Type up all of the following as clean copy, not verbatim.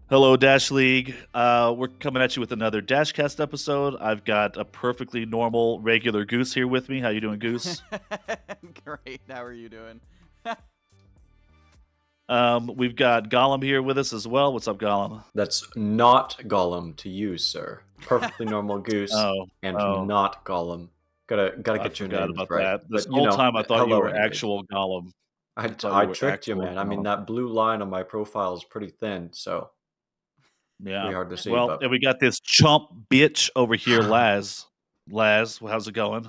Hello, Dash League. We're coming at you with another DashCast episode. I've got a perfectly normal, regular Goose here with me. How you doing, Goose? Great. How are you doing? We've got Gollum here with us as well. What's up, Gollum? That's not Gollum to you, sir. Perfectly normal Goose Oh, and oh, not Gollum. Gotta I get your forgot names about right. that. This But whole time I thought you hello were anyways. actual Gollum. I thought you were tricked you, actual man. I mean, Gollum. that blue line on my profile is pretty thin, so Yeah. pretty hard to see. Well, But and we got this chump bitch over here, Laz. Laz, how's it going?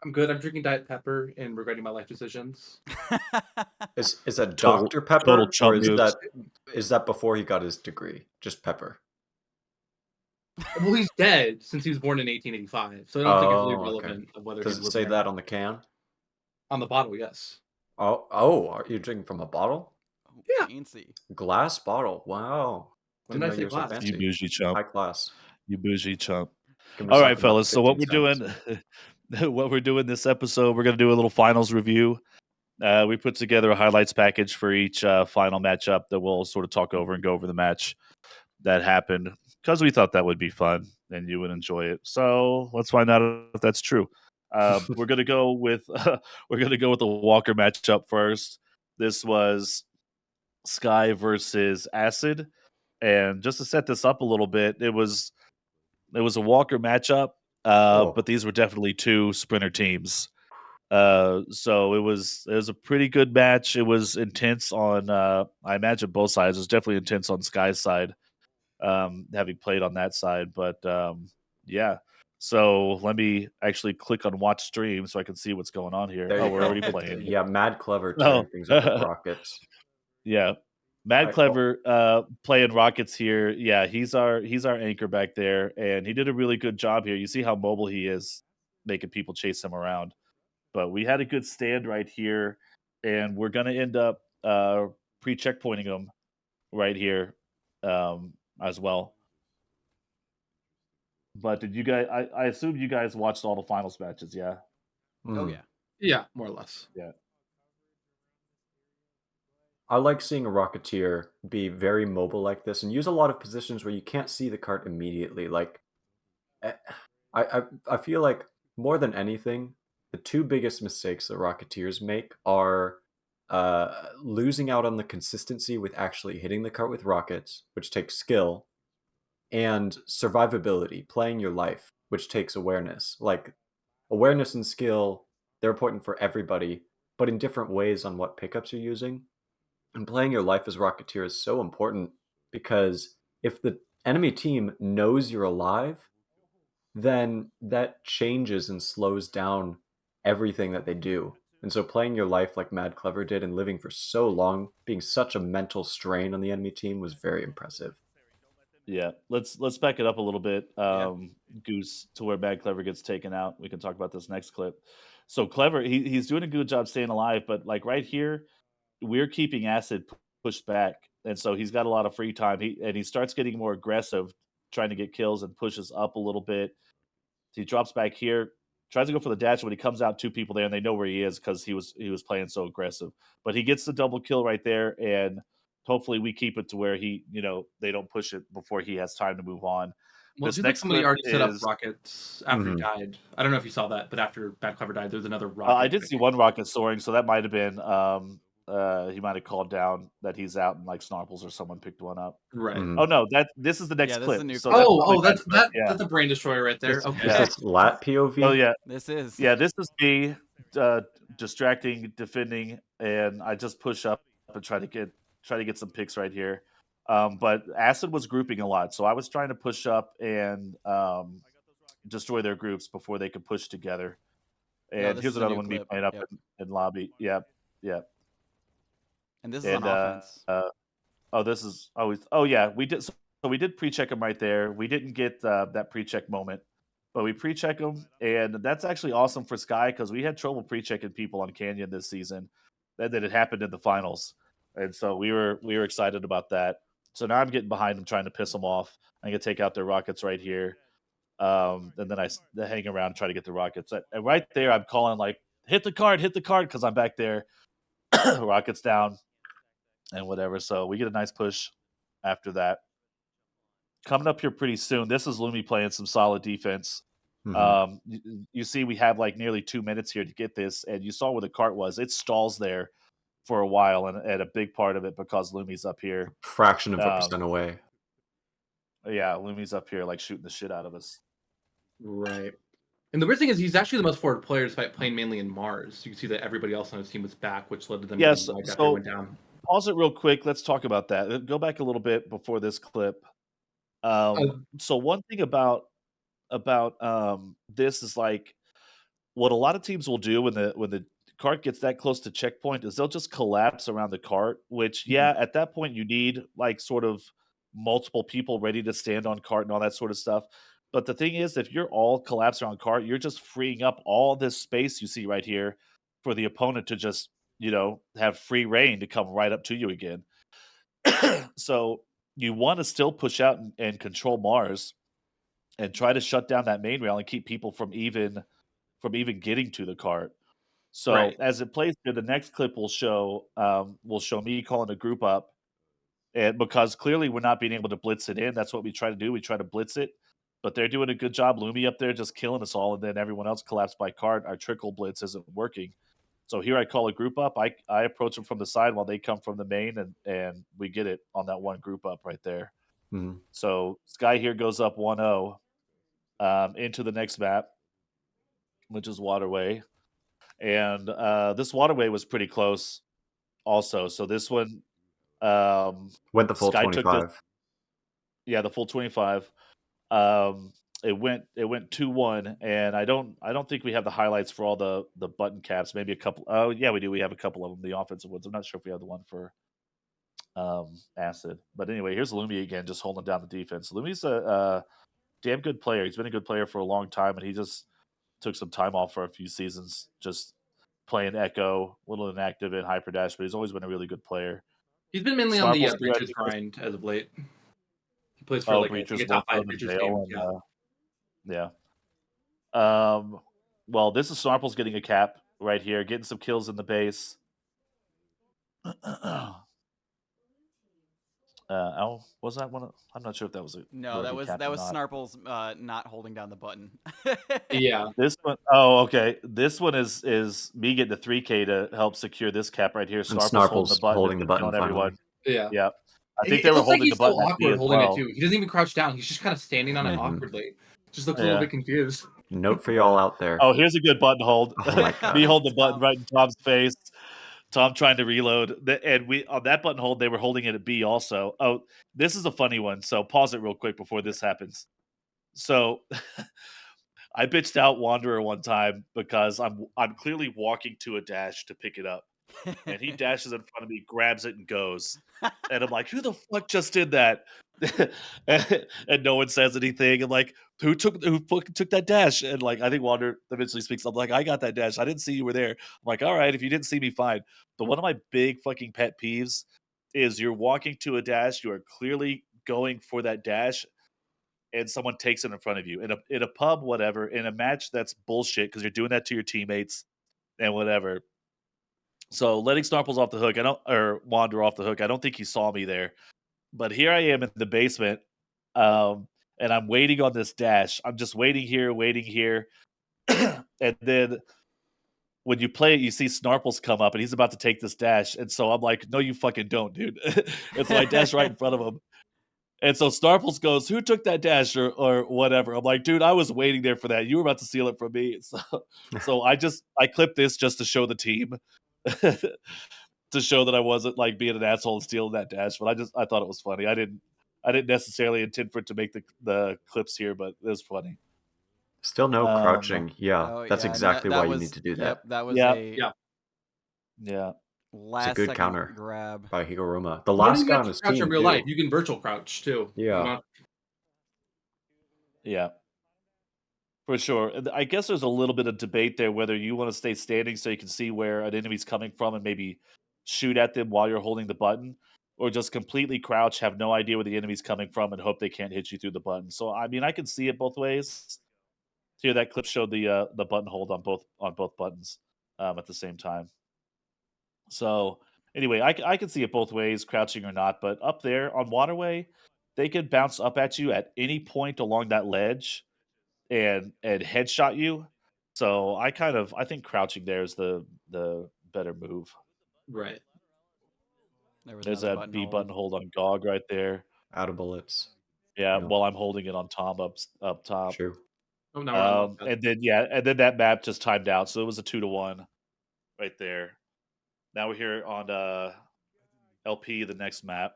I'm good. I'm drinking Diet Pepper and regretting my life decisions. is that Total- Dr. Pepper total or chump moves. is that before he got his degree? Just Pepper. Well, he's dead since he was born in 1885, so I don't think it's really Oh, okay. relevant of whether Does he's it living say or that not. on the can? On the bottle, yes. Oh, are you drinking from a bottle? Yeah. Fancy. Glass bottle. Wow. When Didn't did I know say you were so glass? fancy. You bougie chump. High class. You bougie chump. Can we All talk right, about the fellas. So what 15 we're cents? doing, what we're doing this episode, we're going to do a little finals review. We put together a highlights package for each final matchup that we'll sort of talk over and go over the match that happened because we thought that would be fun and you would enjoy it. So let's find out if that's true. We're going to go with the Walker matchup first. This was Sky versus Acid, and just to set this up a little bit, it was a Walker matchup, but these were definitely two sprinter teams. So it was a pretty good match. It was intense on I imagine both sides. It was definitely intense on Sky's side, having played on that side. But yeah. So let me actually click on watch stream so I can see what's going on here. There Oh, you we're go. already playing. Yeah, mad clever Oh, tearing things up with rockets. yeah. Mad I- Clever playing Rockets here. Yeah, he's our anchor back there, and he did a really good job here. You see how mobile he is, making people chase him around. But we had a good stand right here, and we're gonna end up pre-checkpointing him right here as well. But did you guys? I assume you guys watched all the finals matches, yeah? Oh Mm. yeah. Yeah, more or less. Yeah. I like seeing a Rocketeer be very mobile like this and use a lot of positions where you can't see the cart immediately. Like, I feel like more than anything, the two biggest mistakes that Rocketeers make are losing out on the consistency with actually hitting the cart with rockets, which takes skill, and survivability, playing your life, which takes awareness. Like, awareness and skill, they're important for everybody, but in different ways on what pickups you're using. And playing your life as Rocketeer is so important because if the enemy team knows you're alive, then that changes and slows down everything that they do. And so playing your life like Mad Clever did and living for so long, being such a mental strain on the enemy team was very impressive. Yeah, let's back it up a little bit, Yeah. Goose, to where Bad Clever gets taken out. We can talk about this next clip. So Clever, he's doing a good job staying alive, but like right here, we're keeping Acid pushed back, and so he's got a lot of free time. He starts getting more aggressive, trying to get kills and pushes up a little bit. He drops back here, tries to go for the dash. When he comes out, two people there, and they know where he is because he was playing so aggressive. But he gets the double kill right there, and hopefully we keep it to where they don't push it before he has time to move on. Well, This it seems like next somebody clip already set up is rockets after he Mhm. died. I don't know if you saw that, but after Bad Clever died, there's another rocket. I did see one rocket soaring, so that might have been he might have called down that he's out and like Snarples or someone picked one up. Right. Mhm. Oh no, this is the next Yeah, this is clip. a new So clip. that's Oh, probably that's Bad Clever, that's a brain destroyer right there. This- Okay. Is yeah. this lat POV? Oh yeah, This is. yeah. This is me distracting, defending, and I just push up and try to get some picks right here. But Acid was grouping a lot, so I was trying to push up and destroy their groups before they could push together. No, And this here's is a another new one me clip. playing up Yep. in lobby. Yep, yep. And this is And on offense. yeah, we did. So we did pre-check him right there. We didn't get that pre-check moment, but we pre-check him, and that's actually awesome for Sky because we had trouble pre-checking people on Canyon this season. That it happened in the finals, and so we were excited about that. So now I'm getting behind them, trying to piss them off. I'm gonna take out their rockets right here, and then I hang around and try to get the rockets. And right there, I'm calling like, hit the card, because I'm back there. Rockets down and whatever. So we get a nice push after that. coming up here pretty soon. This is Lumi playing some solid defense. Mhm. You see, we have like nearly 2 minutes here to get this, and you saw where the cart was. It stalls there for a while, and a big part of it because Lumi's up here. Fraction of a percent Um, away. yeah, Lumi's up here like shooting the shit out of us. Right. And the weird thing is, he's actually the most forward player despite playing mainly in Mars. You can see that everybody else on his team was back, which led to them Yes. getting wiped after it So went down. pause it real quick. Let's talk about that. Go back a little bit before this clip. So one thing about this is like what a lot of teams will do when the cart gets that close to checkpoint is they'll just collapse around the cart. Which yeah, at that point you need like sort of multiple people ready to stand on cart and all that sort of stuff. But the thing is, if you're all collapsed around cart, you're just freeing up all this space you see right here for the opponent to just have free reign to come right up to you again. So you want to still push out and control Mars and try to shut down that main rail and keep people from even getting to the cart. So Right. as it plays here, the next clip will show me calling a group up, and because clearly we're not being able to blitz it in, that's what we try to do. We try to blitz it, but they're doing a good job. Lumi up there just killing us all, and then everyone else collapsed by cart. Our trickle blitz isn't working. So here I call a group up. I approach them from the side while they come from the main, and we get it on that one group up right there. Mhm. So Sky here goes up 1-0 into the next map, which is Waterway. And this Waterway was pretty close also. So this one, Went the full Sky took this, 25. the full 25. It went 2-1, and I don't think we have the highlights for all the button caps. Maybe a couple. Oh yeah, we do. We have a couple of them, the offensive ones. I'm not sure if we have the one for Acid. But anyway, here's Lumi again, just holding down the defense. Lumi's a damn good player. He's been a good player for a long time, and he just took some time off for a few seasons, just playing Echo, a little inactive in Hyperdash, but he's always been a really good player. He's been mainly on the Snarple's here, I Breaches think, grind as of late. He plays for like I Breachers, think a top 5 Warthog, and Breachers game. Veil, Yeah. yeah. Well, this is Snarple's getting a cap right here, getting some kills in the base. Was that one? I'm not sure if that was a No, that rookie was cap or not. Snarple's not holding down the button. Yeah. This one, oh, okay. This one is me getting a 3K to help secure this cap right here. And Snarple's holding the button, finally. everyone. Yeah. Yeah, I think It they were looks like holding the he's so button at B awkward as holding it well. too. He doesn't even crouch down. He's just kind of standing on it Mhm. awkwardly. Just looks a little Yeah. bit confused. Note for y'all out there. Oh, here's a good button hold. Oh my God. Me hold the button Tom. right in Tom's face. Tom trying to reload. And we on that button hold, they were holding it at B also. Oh, this is a funny one. So pause it real quick before this happens. So I bitched out Wanderer one time because I'm clearly walking to a dash to pick it up. And he dashes in front of me, grabs it, and goes. And I'm like, who the fuck just did that? and no one says anything. And like, who fucking took that dash? And like, I think Wander eventually speaks. I'm like, I got that dash. I didn't see you were there. I'm like, all right, if you didn't see me, fine. But one of my big fucking pet peeves is you're walking to a dash, you are clearly going for that dash, and someone takes it in front of you. In a pub, whatever, in a match, that's bullshit because you're doing that to your teammates and whatever. So letting Snarples off the hook, or Wander off the hook, I don't think he saw me there. But here I am in the basement, and I'm waiting on this dash. I'm just waiting here. And then when you play it, you see Snarples come up, and he's about to take this dash. And so I'm like, no, you fucking don't, dude. And so I dash right in front of him. And so Snarples goes, who took that dash or whatever? I'm like, dude, I was waiting there for that. You were about to steal it from me. So I clipped this just to show the team. To show that I wasn't like being an asshole and stealing that dash, but I thought it was funny. I didn't necessarily intend for it to make the clips here, but it was funny. Still no crouching. Yeah, Oh, that's yeah, exactly that why was, you need to do Yep, that. that was Yeah. a Yeah. last It's a good second counter grab. by Higuruma. The You don't last even guy have on to his crouch team, in real too. life. You can virtual crouch too. Yeah. Yeah. For sure. And I guess there's a little bit of debate there whether you want to stay standing so you can see where an enemy's coming from and maybe shoot at them while you're holding the button, or just completely crouch, have no idea where the enemy's coming from, and hope they can't hit you through the button. So I mean, I can see it both ways. Here, that clip showed the button hold on both buttons at the same time. So anyway, I can see it both ways, crouching or not. But up there on Waterway, they can bounce up at you at any point along that ledge and headshot you. So I think crouching there is the better move. Right. There was There's another that button B hold. button hold on GOG right there. Out of bullets. Yeah, Yeah. while I'm holding it on Tom up top. True. Oh, now we're on And then that map just timed out, so it was a 2-1 right there. Now we're here on LP, the next map,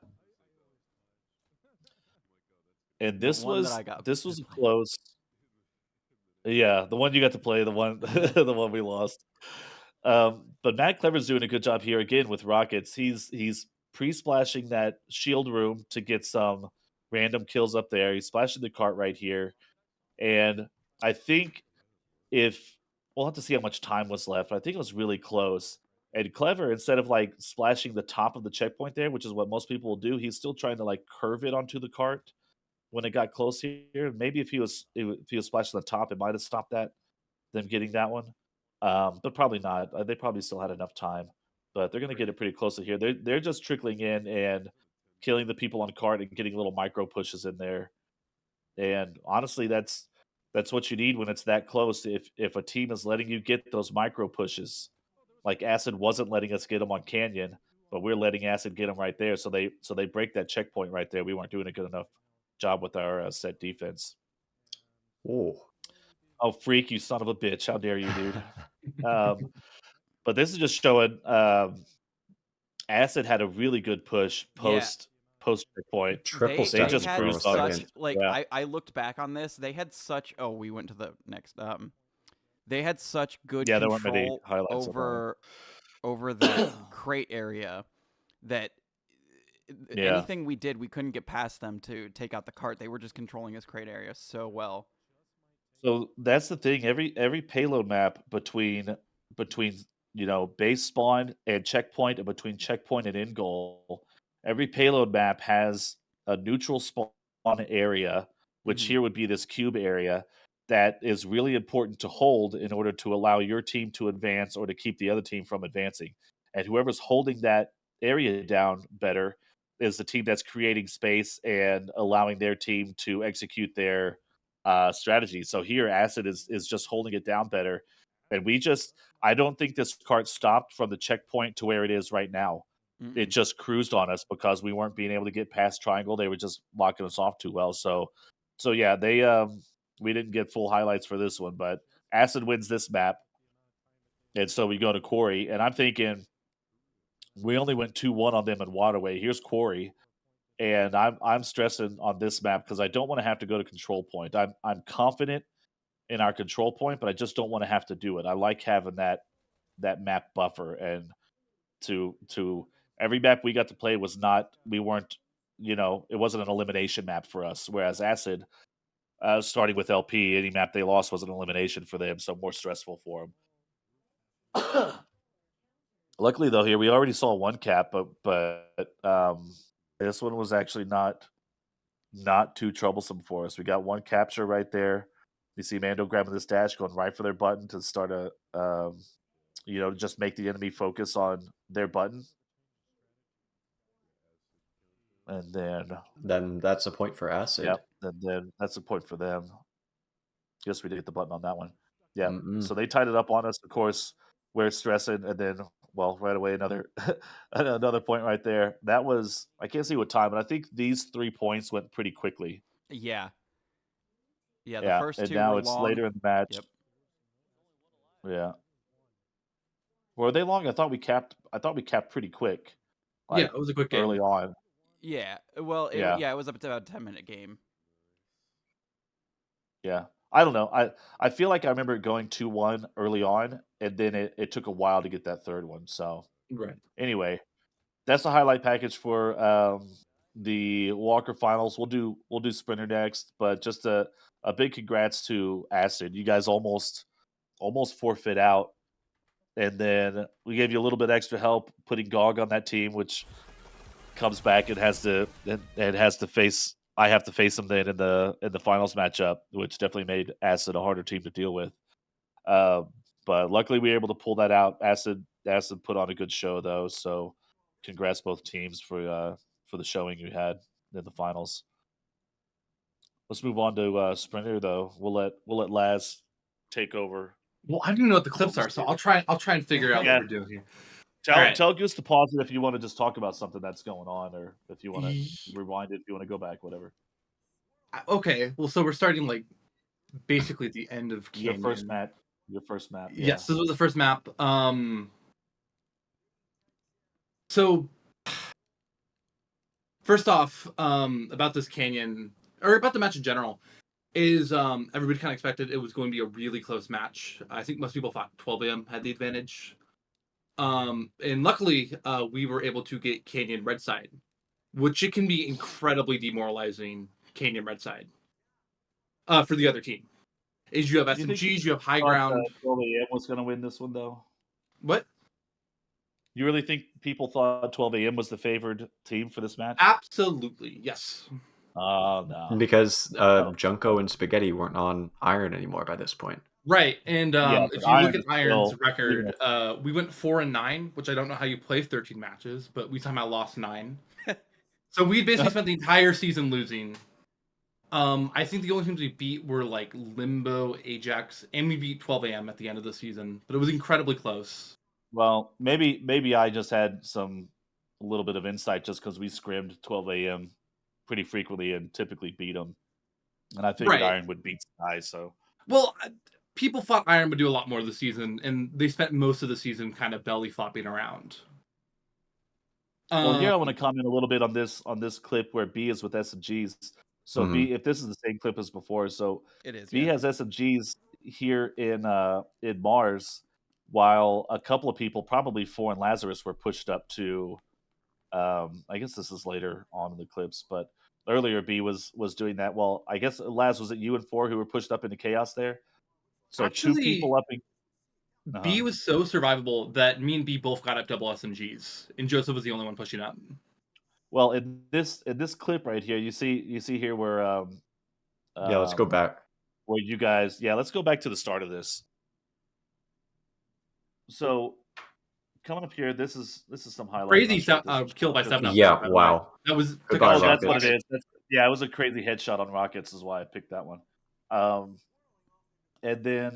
and The this one that was I got this to was play. close. Yeah, the one you got to play, the one the one we lost. But Matt Clever's doing a good job here again with rockets. He's pre-splashing that shield room to get some random kills up there. He's splashing the cart right here, and I think if we'll have to see how much time was left. But I think it was really close. And Clever, instead of like splashing the top of the checkpoint there, which is what most people will do, he's still trying to like curve it onto the cart when it got close here. Maybe if he was splashing the top, it might have stopped them getting that one. But probably not. They probably still had enough time. But they're going to get it pretty close to here. They're just trickling in and killing the people on cart and getting little micro pushes in there. And honestly, that's what you need when it's that close. If a team is letting you get those micro pushes, like Acid wasn't letting us get them on Canyon, but we're letting Acid get them right there. So they break that checkpoint right there. We weren't doing a good enough job with our set defense. Oh. Oh, freak, you son of a bitch. How dare you, dude? But this is just showing Acid had a really good push post checkpoint. Triple They stack just had for a cruised on us. such second. like Yeah. I looked back on this. They had such we went to the next they had such good Yeah, there weren't many control highlights on that one. over that crate area that Yeah. anything we did, we couldn't get past them to take out the cart. They were just controlling this crate area so well. So that's the thing. Every payload map between base spawn and checkpoint, and between checkpoint and end goal, every payload map has a neutral spawn area, which Mhm. here would be this cube area that is really important to hold in order to allow your team to advance or to keep the other team from advancing. And whoever's holding that area down better is the team that's creating space and allowing their team to execute their strategy. So here, Acid is just holding it down better, and I don't think this cart stopped from the checkpoint to where it is right now. It Mm-mm. just cruised on us because we weren't being able to get past triangle. They were just locking us off too well. So yeah, we didn't get full highlights for this one, but Acid wins this map, and so we go to Quarry, and I'm thinking we only went 2-1 on them in Waterway. Here's Quarry. And I'm stressing on this map because I don't want to have to go to control point. I'm confident in our control point, but I just don't want to have to do it. I like having that map buffer, and to every map we got to play was not we weren't it wasn't an elimination map for us. Whereas Acid, starting with LP, any map they lost was an elimination for them, so more stressful for them. Luckily though, here we already saw one cap, but this one was actually not too troublesome for us. We got one capture right there. You see Mando grabbing this dash, going right for their button to start just make the enemy focus on their button. And then that's a point for Acid. Yep, and then that's a point for them. Guess we did get the button on that one. Yeah. So they tied it up on us. Of course, we're stressing, and then right away another another point right there. That was I can't see what time, but I think these 3 points went pretty quickly. Yeah. Yeah, the Yeah, first and two now were it's long. later in the match. Yep. Yeah. Were they long? I thought we capped pretty quick. Yeah, it was a quick game. Early on. Yeah. Well, it was up to about a 10-minute game. Yeah. I don't know. I feel like I remember it going 2-1 early on, and then it took a while to get that third one. So Right. anyway, that's the highlight package for the Walker finals. We'll do Sprinter next, but just a big congrats to Acid. You guys almost forfeit out. And then we gave you a little bit extra help putting GOG on that team, which comes back and has to face. I have to face him then in the finals matchup, which definitely made Acid a harder team to deal with. But luckily we were able to pull that out. Acid put on a good show though, so congrats both teams for the showing you had in the finals. Let's move on to Sprinter though. We'll let Laz take over. Well, I don't even know what the clips are, so I'll try and figure out Yeah. what we're doing here. Tell Alright. tell Goose to pause it if you want to just talk about something that's going on, or if you want to rewind it, if you want to go back, whatever. Okay, well, so we're starting like basically at the end of Canyon. Your first map. Yeah. Yes, this was the first map. So first off, about this Canyon, or about the match in general, is everybody kind of expected it was going to be a really close match. I think most people thought 12 a.m. had the advantage. And luckily, we were able to get Canyon red side, which it can be incredibly demoralizing. Canyon red side for the other team is you have Do you think SMGs, you have high thought, ground. 12 a.m. was going to win this one though? What? You really think people thought 12 a.m. was the favored team for this match? Absolutely, yes. Oh no. Because Junko and Spaghetti weren't on Iron anymore by this point. Right, and Yeah, if but you look Iron at is Iron's still- record, we went 4-9, which I don't know how you play 13 matches, but we somehow lost 9. So we basically spent the entire season losing. I think the only teams we beat were like Limbo, Ajax, and we beat 12 a.m. at the end of the season, but it was incredibly close. Well, maybe I just had a little bit of insight just because we scrimmed 12 a.m. pretty frequently and typically beat them, and I figured Right. Iron would beat Sky. So Well, people thought Iron would do a lot more this season, and they spent most of the season kind of belly flopping around. well, here I want to comment a little bit on this clip where B is with SMGs. So B, if this is the same clip as before, so It is. B Yeah. has SMGs here in Mars, while a couple of people, probably Four and Lazarus, were pushed up to. I guess this is later on in the clips, but earlier B was doing that. Well, I guess Laz, was it you and Four who were pushed up into chaos there? So Actually, 2 people up in. B was so survivable that me and B both got up double SMGs, and Joseph was the only one pushing up. Well, in this clip right here, you see here where Yeah, let's go back. where you guys, let's go back to the start of this. So coming up here, this is some highlights. Crazy kill by 7 up. Yeah, by the way. wow. That was Goodbye, Oh, that's what Rockets. it is. It was a crazy headshot on Rockets, is why I picked that one. And then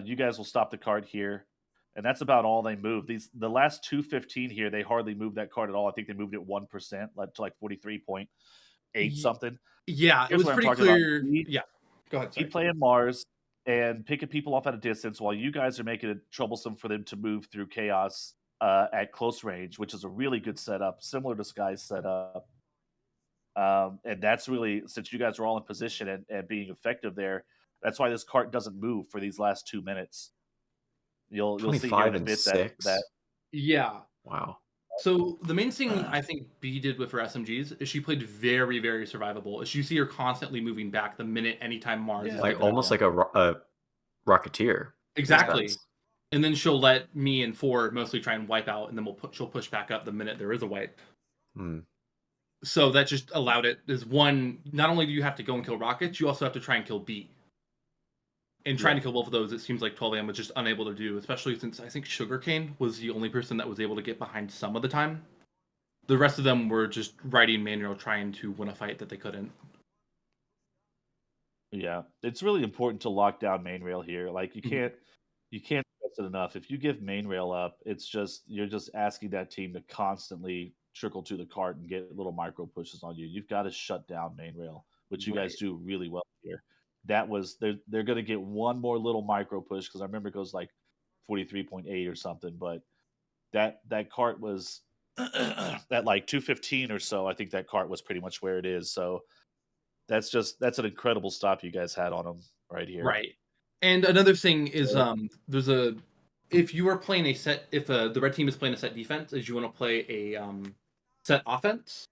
you guys will stop the card here, and that's about all they moved. The last 215 here, they hardly moved that card at all. I think they moved it 1%, like to like 43.8 something. Yeah, Here's it was what I'm pretty talking about. clear. Yeah, go ahead. He playing Mars and picking people off at a distance while you guys are making it troublesome for them to move through chaos at close range, which is a really good setup, similar to Sky's setup. And that's really, since you guys are all in position and being effective there, that's why this cart doesn't move for these last 2 minutes. You'll see here 25 in a and bit 6. that Yeah. Wow. So the main thing I think B did with her SMGs is she played very, very survivable. Is you see her constantly moving back the minute anytime Mars is Like almost like a Rocketeer. exactly. And then she'll let me and Four mostly try and wipe out, and then she'll push back up the minute there is a wipe. So that just allowed it. Is one, not only do you have to go and kill Rockets, you also have to try and kill B. And trying to kill both of those, it seems like 12 a.m. was just unable to do, especially since I think Sugarcane was the only person that was able to get behind some of the time. The rest of them were just riding manual trying to win a fight that they couldn't. Yeah, it's really important to lock down main rail here. Like you can't stress it enough. If you give main rail up, you're just asking that team to constantly trickle to the cart and get little micro pushes on you. You've got to shut down main rail, which you guys do really well here. That was they're going to get one more little micro push because I remember it goes like 43.8 or something, but that cart was at like 215 or so. I think that cart was pretty much where it is. So that's an incredible stop you guys had on them right here. Right. And another thing is if you are playing a set, if the red team is playing a set defense, is you want to play a set offense.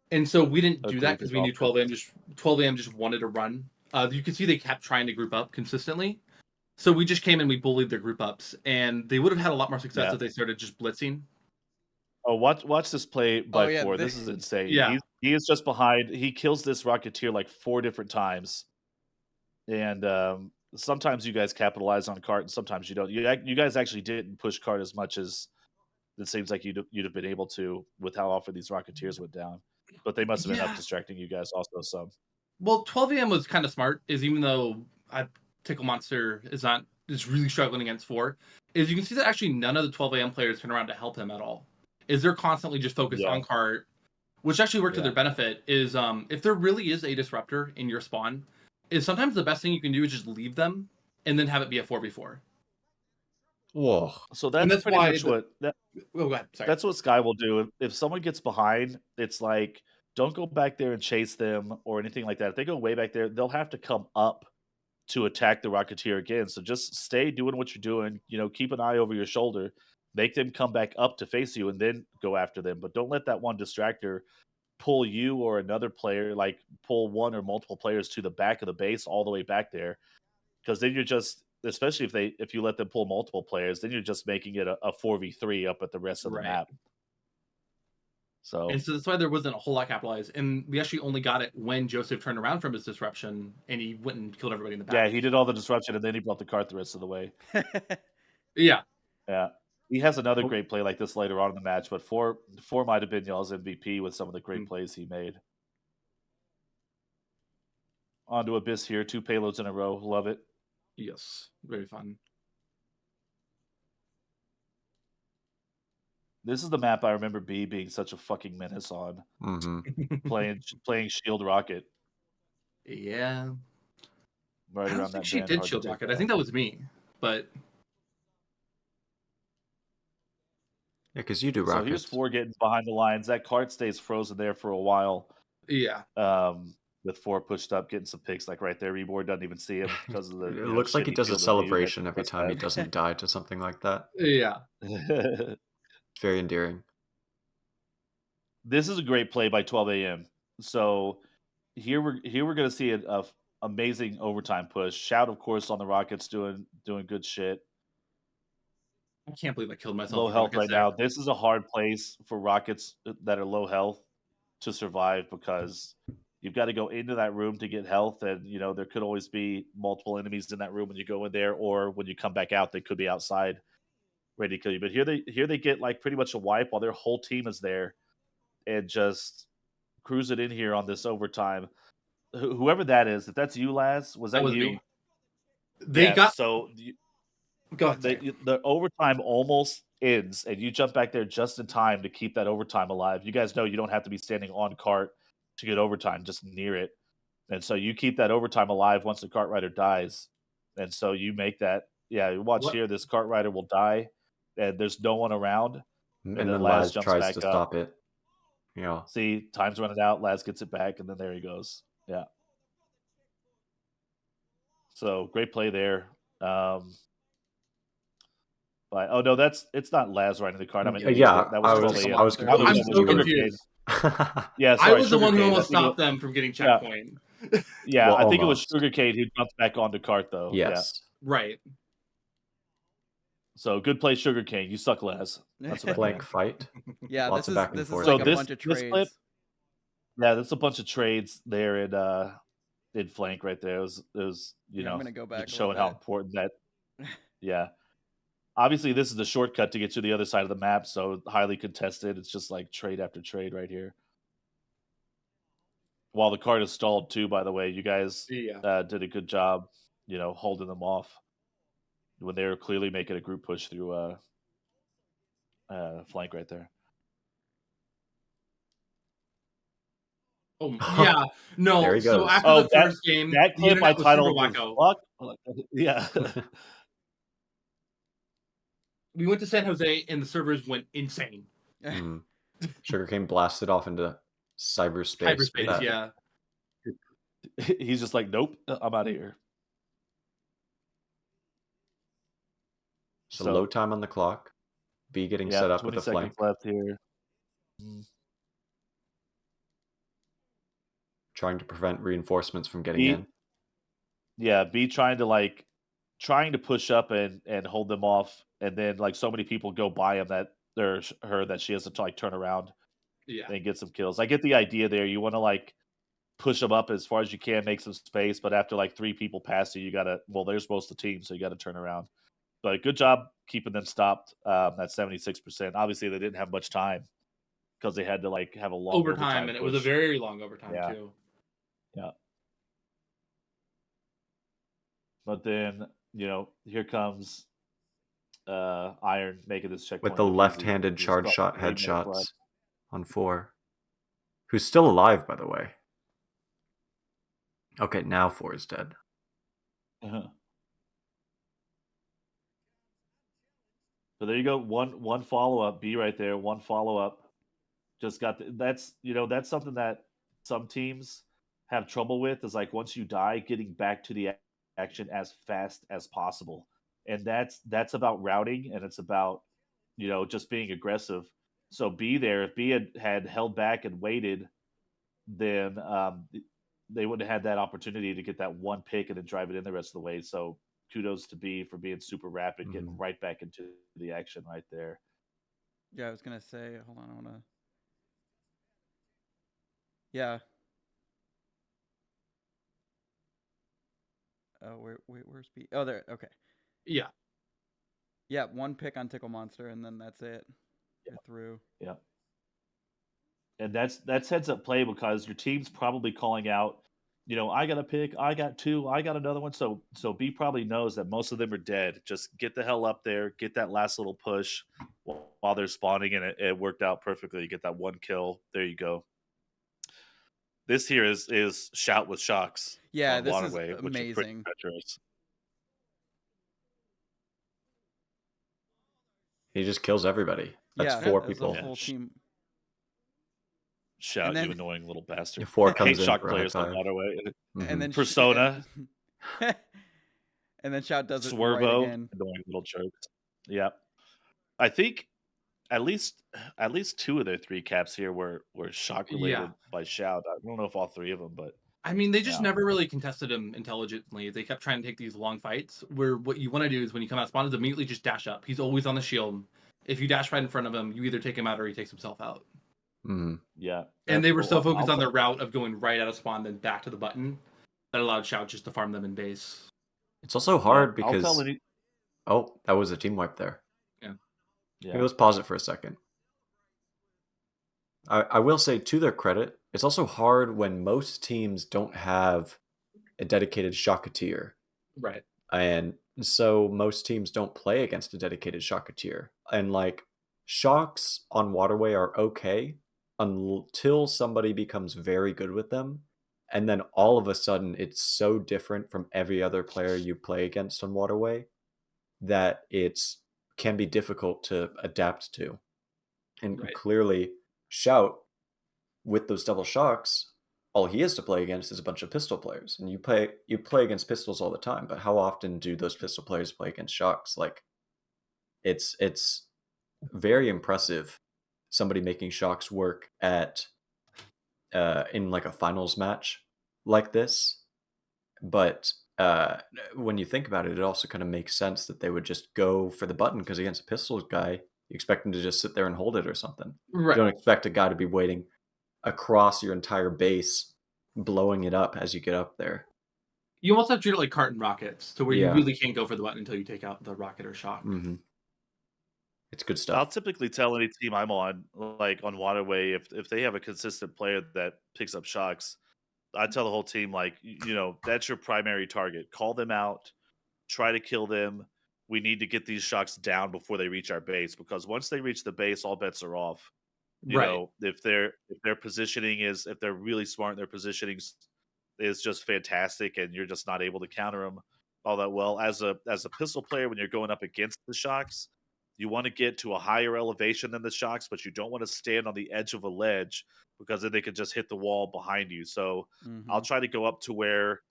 And so we didn't do that because we knew 12 a.m. just wanted to run. You can see they kept trying to group up consistently. So we just came and we bullied their group ups, and they would have had a lot more success if they started just blitzing. Oh, watch this play by Four. This is insane. Yeah. He is just behind. He kills this Rocketeer like 4 different times. And sometimes you guys capitalize on cart and sometimes you don't. You guys actually didn't push cart as much as it seems like you'd have been able to with how often these Rocketeers went down. But they must have been up distracting you guys also some. Well, 12 a.m. was kind of smart, is even though Tickle Monster is really struggling against 4, is you can see that actually none of the 12 a.m. players turn around to help him at all. Is they're constantly just focused on cart, which actually worked to their benefit. Is if there really is a disruptor in your spawn, is sometimes the best thing you can do is just leave them and then have it be a 4v4. Whoa. So that's pretty much go ahead. Sorry. That's what Sky will do. If someone gets behind, it's like, don't go back there and chase them or anything like that. If they go way back there, they'll have to come up to attack the Rocketeer again. So just stay doing what you're doing. Keep an eye over your shoulder. Make them come back up to face you and then go after them. But don't let that one distractor pull you or another player, like pull one or multiple players to the back of the base all the way back there. Because then you're just, especially if you let them pull multiple players, then you're just making it a 4v3 up at the rest of the map. And so that's why there wasn't a whole lot capitalized. And we actually only got it when Joseph turned around from his disruption and he went and killed everybody in the back. Yeah, he did all the disruption and then he brought the cart the rest of the way. Yeah. He has another great play like this later on in the match, but 4 might have been y'all's MVP with some of the great plays he made. On to Abyss here, 2 payloads in a row. Love it. Yes, very fun. This is the map I remember B being such a fucking menace on. Playing Shield Rocket. Yeah. Right I don't think she did Shield Rocket. I think that was me, but... Yeah, because you do rockets. So here's 4 getting behind the lines. That cart stays frozen there for a while. Yeah. With 4 pushed up, getting some picks like right there. Reborn doesn't even see him because of the. It looks like he does a celebration every time he doesn't die to something like that. Yeah. Very endearing. This is a great play by 12 a.m. So here we're going to see an amazing overtime push. Shout, of course, on the Rockets doing good shit. I can't believe I killed myself. Low health right now. This is a hard place for Rockets that are low health to survive because you've got to go into that room to get health, and there could always be multiple enemies in that room when you go in there, or when you come back out, they could be outside ready to kill you. But here they get like pretty much a wipe while their whole team is there, and just cruise it in here on this overtime. Whoever that is, if that's you, Laz, was that you? Me. They got so. Go ahead. The overtime almost ends, and you jump back there just in time to keep that overtime alive. You guys know you don't have to be standing on cart to get overtime, just near it. And so you keep that overtime alive once the cart rider dies. And so you make that. Yeah, watch here. This cart rider will die, and there's no one around. And then Laz tries to stop it. Yeah. See, time's running out. Laz gets it back, and then there he goes. Yeah. So great play there. But, oh no, it's not Laz riding the cart. I mean, that was I'm so confused. Yeah, sorry, I was the one who almost stopped them from getting checkpoint. Yeah, well, I think it was Sugarcane who jumped back onto cart though. Yes, right. So good play, Sugarcane. You suck, Laz. That's a blank fight. Yeah, lots this of back and is forth. like a bunch of trades. Clip, yeah, there's a bunch of trades there in flank right there. It was I'm gonna go back showing how important that. Yeah. Obviously, this is the shortcut to get to the other side of the map, so highly contested. It's just like trade after trade right here. While the cart is stalled too, by the way, you guys did a good job, holding them off when they were clearly making a group push through flank right there. Oh yeah, no. There he goes. So after the first game, that clip I titled "Fuck." Yeah. We went to San Jose and the servers went insane. Sugarcane blasted off into cyberspace. Hyperspace, yeah. He's just like, nope, I'm out of here. So low time on the clock. B getting set up with a flank. Left here. Trying to prevent reinforcements from getting in. Yeah, B trying to push up and hold them off, and then like so many people go by him that she has to like turn around and get some kills. I get the idea there. You want to like push them up as far as you can, make some space, but after like 3 people pass you gotta, there's most of the team, so you got to turn around. But good job keeping them stopped at 76%. Obviously they didn't have much time because they had to like have a long overtime and it was a very long overtime too. Yeah. But then, here comes Iron making this checkpoint with the look easy. left-handed Just charge about shot 3 minutes left. headshots on 4. Who's still alive, by the way. Okay, now 4 is dead. So there you go. One follow up. B right there. One follow up. Just got that's something that some teams have trouble with. Is like once you die, getting back to the action as fast as possible, and that's about routing, and it's about just being aggressive. So B there, if B had held back and waited, then they wouldn't have had that opportunity to get that one pick and then drive it in the rest of the way. So kudos to B for being super rapid, getting right back into the action right there. Yeah, I was gonna say, hold on, I wanna. Yeah. Oh, where's B? Oh, there. Okay. Yeah. Yeah, one pick on Tickle Monster, and then that's it. You're through. Yeah. And that's heads up play because your team's probably calling out, I got a pick, I got 2, I got another one. So B probably knows that most of them are dead. Just get the hell up there, get that last little push while they're spawning, and it worked out perfectly. You get that 1 kill. There you go. This here is Shout with Shocks. Yeah, this Waterway, is which is pretty amazing. treacherous. He just kills everybody. That's 4 people. A full team. Shout, then, you annoying little bastard. 4 I comes hate in shock for players high on five. Waterway. And then Persona. And then Shout does it Swervo, right again. annoying little jerks. Yep. I think at least 2 of their 3 caps here were shock related by Shout. I don't know if all 3 of them, but I mean, they just never really contested him intelligently. They kept trying to take these long fights where what you want to do is when you come out spawn is immediately just dash up. He's always on the shield. If you dash right in front of him, you either take him out or he takes himself out. Yeah. And they were so focused on their route of going right out of spawn, then back to the button, that allowed Shout just to farm them in base. It's also hard because... Oh, that was a team wipe there. Yeah. Maybe let's pause it for a second. I will say, to their credit, it's also hard when most teams don't have a dedicated Shocketeer. Right. And so most teams don't play against a dedicated Shocketeer. And like, Shocks on Waterway are okay until somebody becomes very good with them. And then all of a sudden, it's so different from every other player you play against on Waterway that can be difficult to adapt to. And clearly, Shout, with those double shocks, all he has to play against is a bunch of pistol players. And you play against pistols all the time, but how often do those pistol players play against shocks? Like, it's very impressive, somebody making shocks work at in like a finals match like this. But when you think about it, it also kind of makes sense that they would just go for the button, because against a pistols guy, you expect him to just sit there and hold it or something. Right. You don't expect a guy to be waiting across your entire base, blowing it up as you get up there. You almost have to treat it like carton rockets, to where you really can't go for the button until you take out the rocket or shock. It's good stuff. I'll typically tell any team I'm on, like on Waterway, if they have a consistent player that picks up shocks, I tell the whole team, like, that's your primary target. Call them out, try to kill them. We need to get these shocks down before they reach our base, because once they reach the base, all bets are off. You know, if their positioning is, if they're really smart, their positioning is just fantastic, and you're just not able to counter them all that well. As a pistol player, when you're going up against the shocks, you want to get to a higher elevation than the shocks, but you don't want to stand on the edge of a ledge, because then they could just hit the wall behind you. So I'll try to go up to where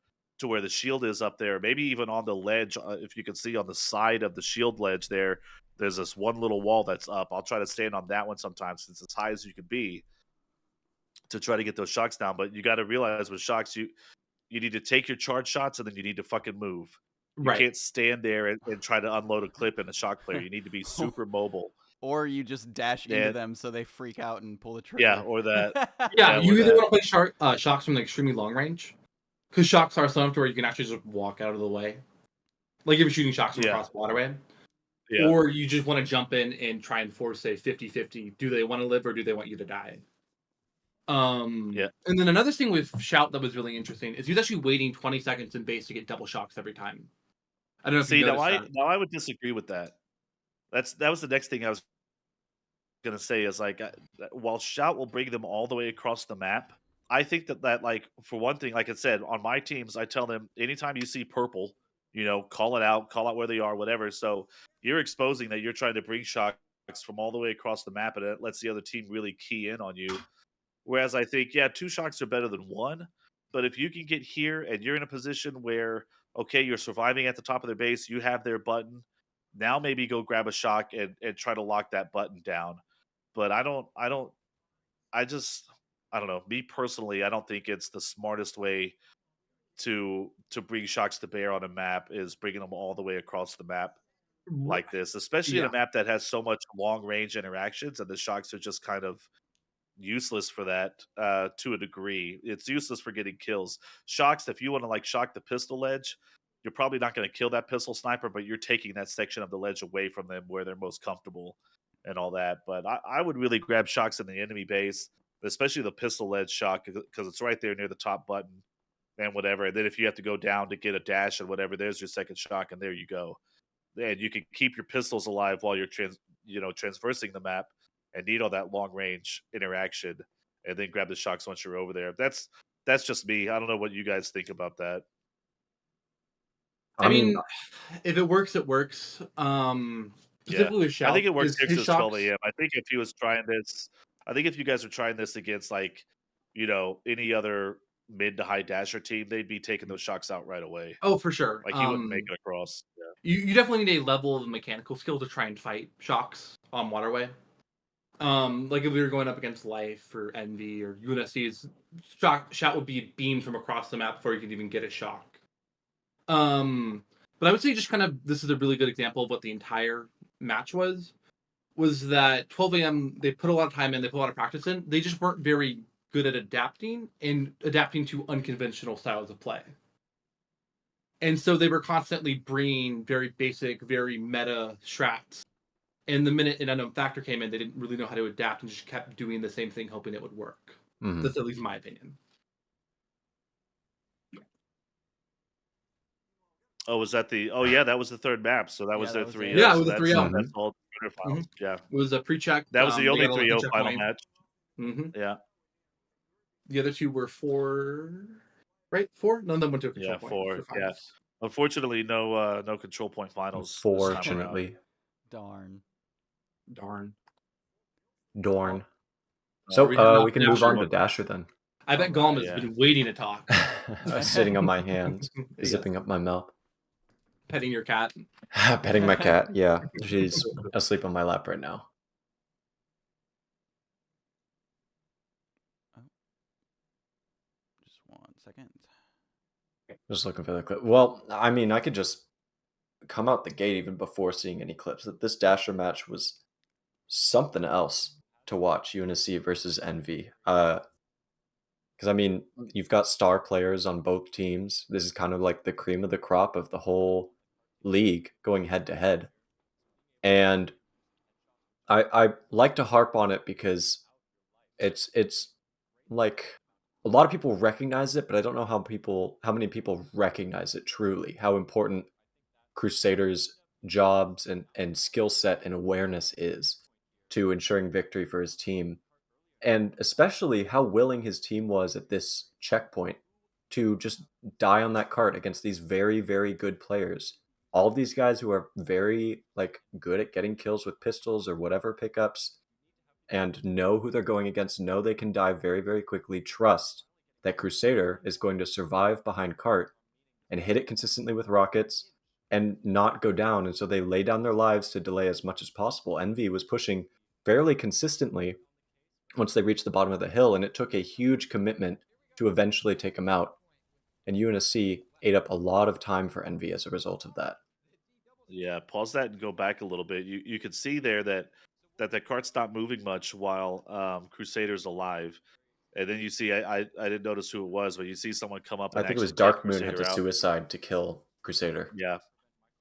the shield is up there, maybe even on the ledge. If you can see on the side of the shield ledge there's this one little wall that's up. I'll try to stand on that one sometimes, since it's as high as you can be, to try to get those shocks down. But you got to realize with shocks, you need to take your charge shots, and then you need to fucking move. You can't stand there and try to unload a clip in a shock player. You need to be super mobile. Or you just dash into them so they freak out and pull the trigger. Yeah, or that. You either want to play shocks from extremely long range, because shocks are some to where you can actually just walk out of the way. Like if you're shooting shocks from across the waterway. Yeah. Or you just want to jump in and try and force a 50-50. Do they want to live or do they want you to die? And then another thing with Shout that was really interesting is he was actually waiting 20 seconds in base to get double shocks every time. I don't know if See, you noticed that. now I would disagree with that. That was the next thing I was gonna say is like while shout will bring them all the way across the map. I think that like for one thing, like I said, on my teams, I tell them anytime you see purple, call it out, call out where they are, whatever. So you're exposing that you're trying to bring shocks from all the way across the map, and it lets the other team really key in on you. Whereas I think, yeah, two shocks are better than one. But if you can get here and you're in a position where, okay, you're surviving at the top of their base, you have their button. Now maybe go grab a shock and try to lock that button down. But I don't know. Me personally, I don't think it's the smartest way to bring shocks to bear on a map is bringing them all the way across the map like this, especially in a Yeah. map that has so much long range interactions and the shocks are just kind of useless for that to a degree. It's useless for getting kills. Shocks, if you want to like shock the pistol ledge, you're probably not going to kill that pistol sniper, but you're taking that section of the ledge away from them where they're most comfortable and all that. But I would really grab shocks in the enemy base, especially the pistol ledge shock because it's right there near the top button and whatever. And then if you have to go down to get a dash and whatever, there's your second shock, and there you go. And you can keep your pistols alive while you're transversing the map and need all that long range interaction, and then grab the shocks once you're over there. That's just me. I don't know what you guys think about that. I mean, if it works, it works. Specifically with Shout, I think it works his here 'cause it's 12 shocks. a.m. I think if you guys are trying this against like, any other mid to high dasher team, they'd be taking those shocks out right away. Oh, for sure. Like you wouldn't make it across. Yeah. You definitely need a level of mechanical skill to try and fight shocks on waterway. Like if we were going up against Life or Envy or UNSC's shout would be beamed from across the map before you could even get a shock. But I would say just kind of this is a really good example of what the entire match was that 12 a.m. they put a lot of time in, they put a lot of practice in. They just weren't very good at adapting to unconventional styles of play. And so they were constantly bringing very basic, very meta strats. And the minute an unknown factor came in, they didn't really know how to adapt and just kept doing the same thing, hoping it would work. Mhm. That's at least my opinion. Oh, was that the? Oh, yeah, that was the third map. So that was Yeah, their that was 3-0. it. Yeah, it so was a that's 3-0. that's all the finals. Yeah, It was a pre-check. that was the they only got a lucky 3-0 check final point. match. Mm-hmm. Yeah, The other two were 4, right? 4? None of them went to a control yeah, point. 4. For Yeah. finals. Unfortunately, no control point finals. this time around. Fortunately. Darn. Darn. Dorn. Oh, So we have not we can move on Dasher. to Dasher then. I bet All Golem right, has yeah. been waiting to talk. I was sitting on my hands, Yes. zipping up my mouth. Petting your cat. Petting my cat. Yeah, she's asleep on my lap right now. Just 1 second. Just looking for the clip. Well, I mean, I could just come out the gate even before seeing any clips that this Dasher match was something else to watch. UNSC versus Envy. Because I mean, you've got star players on both teams. This is kind of like the cream of the crop of the whole league going head to head. And I like to harp on it because it's like a lot of people recognize it, but I don't know how many people recognize it truly, how important Crusader's jobs and skill set and awareness is to ensuring victory for his team. And especially how willing his team was at this checkpoint to just die on that cart against these very, very good players. All of these guys who are very good at getting kills with pistols or whatever pickups and know who they're going against, know they can die very, very quickly, trust that Crusader is going to survive behind cart and hit it consistently with rockets and not go down. And so they lay down their lives to delay as much as possible. Envy was pushing fairly consistently once they reached the bottom of the hill, and it took a huge commitment to eventually take them out. And UNSC ate up a lot of time for Envy as a result of that. Yeah, pause that and go back a little bit. You could see there that the cart's not moving much while Crusader's alive. And then you see, I didn't notice who it was, but you see someone come up I and think it was actually take Dark Moon had Crusader to out. suicide to kill Crusader. Yeah,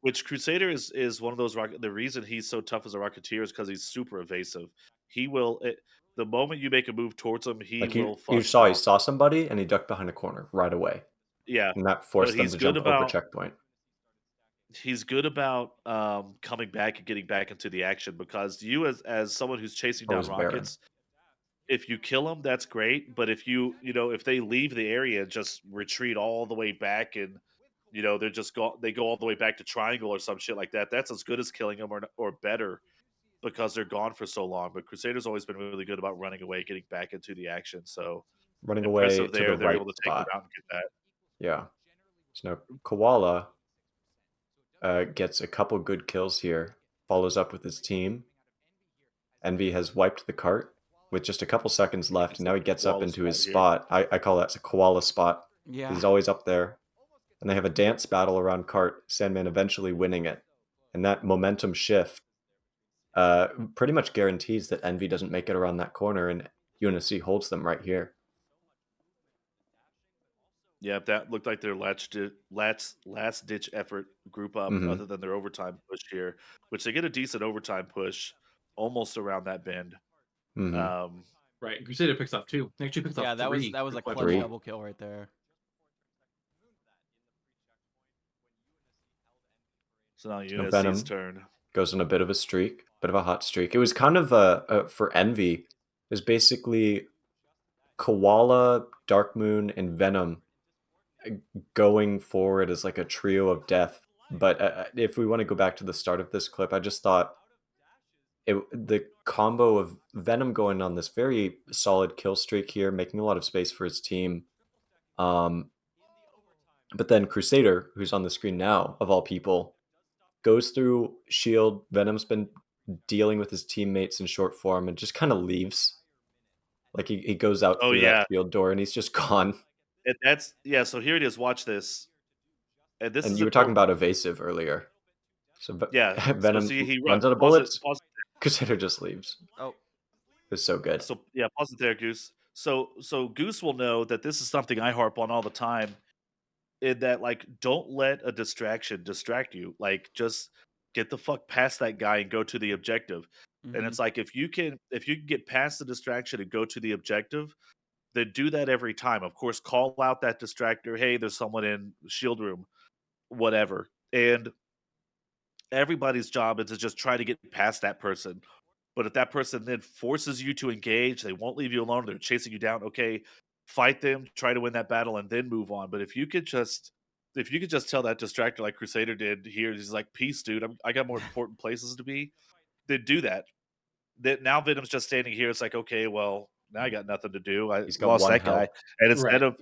which Crusader is one of those the reason he's so tough as a Rocketeer is because he's super evasive. He will the moment you make a move towards him, he Like will you fuck saw, he off. saw somebody and he ducked behind a corner right away. Yeah, And that but forced them he's to good jump over about checkpoint. he's good about coming back and getting back into the action because you as someone who's chasing down Always Baron. rockets, if you kill them, that's great. But if if they leave the area and just retreat all the way back and they go all the way back to triangle or some shit like that, that's as good as killing them or better because they're gone for so long. But Crusader's always been really good about running away, getting back into the action. So Running away impressive to there. the They're right able to take them spot. out and get that. Yeah. So now Koala gets a couple good kills here, follows up with his team. Envy has wiped the cart with just a couple seconds left, and now he gets up Koala into his spot spot. I call that a koala spot. Yeah. He's always up there. And they have a dance battle around cart, Sandman eventually winning it. And that momentum shift pretty much guarantees that Envy doesn't make it around that corner, and UNSC holds them right here. Yeah, that looked like their last ditch effort group up, Mhm. other than their overtime push here, which they get a decent overtime push almost around that bend. Mhm. Right, Crusader picks up 2. He actually picks Yeah, up that was 3. that was a clutch Three. double kill right there. So now Venom UNSC's turn. goes on a bit of a streak, bit of a hot streak. It was kind of for Envy. It was basically Koala, Dark Moon, and Venom going forward as like a trio of death. But if we want to go back to the start of this clip, I just thought the combo of Venom going on this very solid kill streak here, making a lot of space for his team. But then Crusader, who's on the screen now, of all people, goes through shield. Venom's been dealing with his teammates in short form and just kind of leaves. Like he goes out Oh through yeah, that shield door and he's just gone. and that's So here it is. Watch this, and this And is you were talking important. about evasive earlier. So Yeah, so Venom see, he runs out of pause it, bullets. pause Crusader just leaves. Oh, It was so good. So yeah, pause it there, Goose. So Goose will know that this is something I harp on all the time. In that, like, don't let a distraction distract you. Like, just get the fuck past that guy and go to the objective. And mhm. it's like if you can get past the distraction and go to the objective, then do that every time. Of course, call out that distractor. Hey, there's someone in shield room, whatever. And everybody's job is to just try to get past that person. But if that person then forces you to engage, they won't leave you alone. They're chasing you down. Okay, fight them, try to win that battle, and then move on. But if you could just tell that distractor like Crusader did here, he's like, "Peace, dude. I got more important places to be." Then do that. That now Venom's just standing here. It's like, okay, well, now I got nothing to do. I He's got lost one that guy, health. and instead Right. of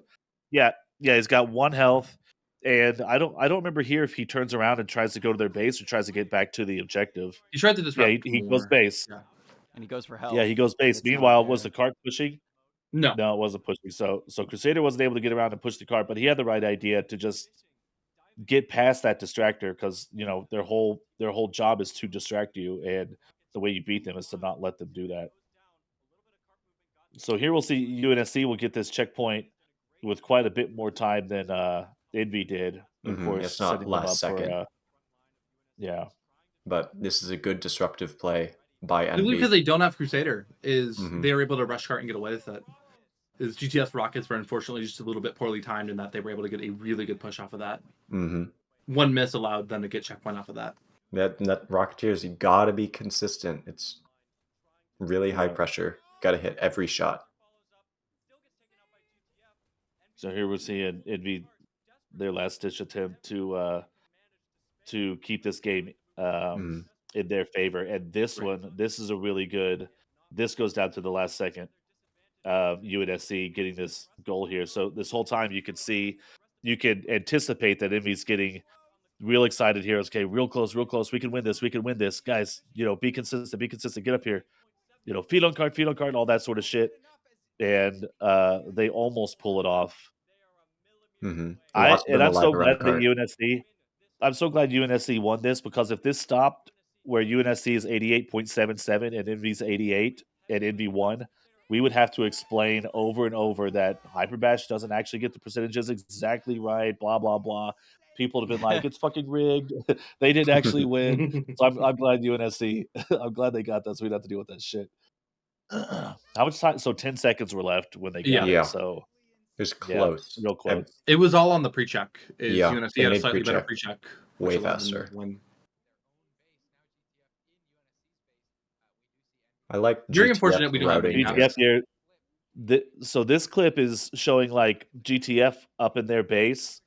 yeah, he's got 1 health. And I don't remember here if he turns around and tries to go to their base or tries to get back to the objective. He tried to Yeah, disrupt he goes more. base. Yeah. And he goes for help. Yeah, he goes base. It's not Meanwhile, was there. the cart pushing? No. No, it wasn't pushing. So Crusader wasn't able to get around and push the cart, but he had the right idea to just get past that distractor because their whole job is to distract you, and the way you beat them is to not let them do that. So here we'll see UNSC will get this checkpoint with quite a bit more time than Envy did. Of course, It's not setting them up last second. for yeah. But this is a good disruptive play by Simply Envy. because they don't have Crusader, is Mhm. they were able to rush cart and get away with it. Is GTS rockets were unfortunately just a little bit poorly timed in that they were able to get a really good push off of that. Mhm. One miss allowed them to get checkpoint off of that. That Rocketeers, you gotta be consistent. It's really high Yeah. pressure. Gotta hit every shot. So here we're seeing Envy, their last ditch attempt to keep this game Mhm. in their favor. And this Right. one, this is a really good. This goes down to the last second. UNSC getting this goal here. So this whole time you could anticipate that Envy's getting real excited here. It's, okay, real close. We can win this, guys. Be consistent. Get up here. Feet on cart, all that sort of shit. And they almost pull it off. Mhm. Lots of them I'm so alive around glad that cart. UNSC. I'm so glad UNSC won this, because if this stopped where UNSC is 88.77 and Envy's 88 and Envy won, we would have to explain over and over that Hyperdash doesn't actually get the percentages exactly right, blah, blah, blah. People have been like, it's fucking rigged. They didn't actually win. So I'm glad UNSC, I'm glad they got that, so we don't have to deal with that shit. How much time? So 10 seconds were left when they got Yeah. it. So It was yeah, close. real close. It was all on the pre-check. Yeah, UNSC they had a made slightly better pre-check. pre-check. way which allowed them to faster. win. I like Very GTF unfortunate we don't have routing any here. GTF here. So this clip is showing like GTF up in their base,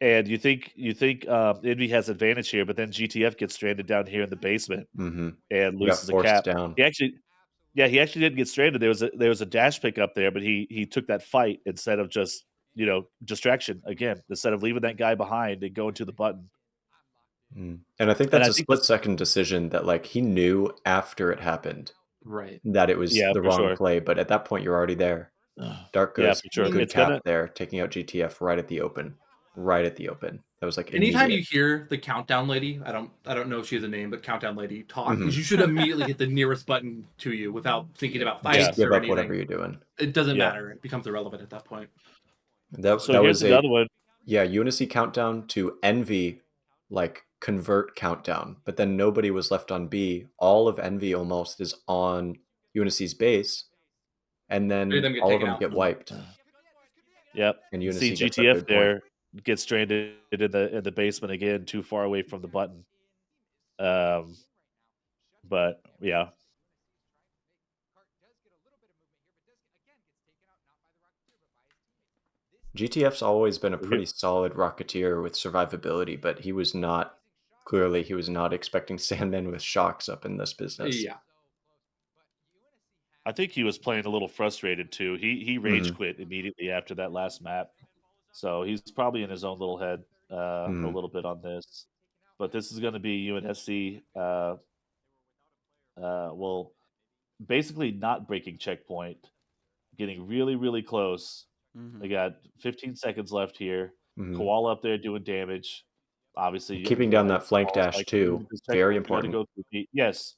and you think Envy has advantage here, but then GTF gets stranded down here in the basement Mm-hmm. and He got loses a forced cap. down. He actually didn't get stranded. There was a dash pick up there, but he took that fight instead of just distraction again, instead of leaving that guy behind and going to the button. Mm. And I think And that's I a think this, split-second decision that like he knew after it happened Right. that it was yeah, the for wrong sure. play, but at that point you're already there. Dark Yeah, goes for sure. good It's cap gonna there, taking out GTF right at the open. Right at the open. That was like Anytime immediate. you hear the countdown lady, I don't know if she has a name, but countdown lady talk, Mhm. is you should immediately hit the nearest button to you without thinking about Yeah. fights Just give or up anything. whatever you're doing. It doesn't Yeah. matter. It becomes irrelevant at that point. That So that here's was a another one. Unity countdown to Envy, like convert countdown, but then nobody was left on B. All of Envy almost is on Unity's base, and Many of then them get all of taken them out. get wiped. Yep. And You see Unity gets that GTF good point. there gets stranded in the basement again, too far away from the button. But yeah. GTF's always been a Here- pretty solid Rocketeer with survivability, but he was not expecting Sandman with shocks up in this business. Yeah. I think he was playing a little frustrated too. He rage Mhm. quit immediately after that last map, so he's probably in his own little head a Mhm. little bit on this. But this is going to be UNSC. Well, basically not breaking checkpoint, getting really really close. Mhm. They got 15 seconds left here. Mhm. Koala up there doing damage. Obviously, Keeping down that flank Koala's dash like, too, "This very checkpoint, we gotta important. go through Pete." Yes.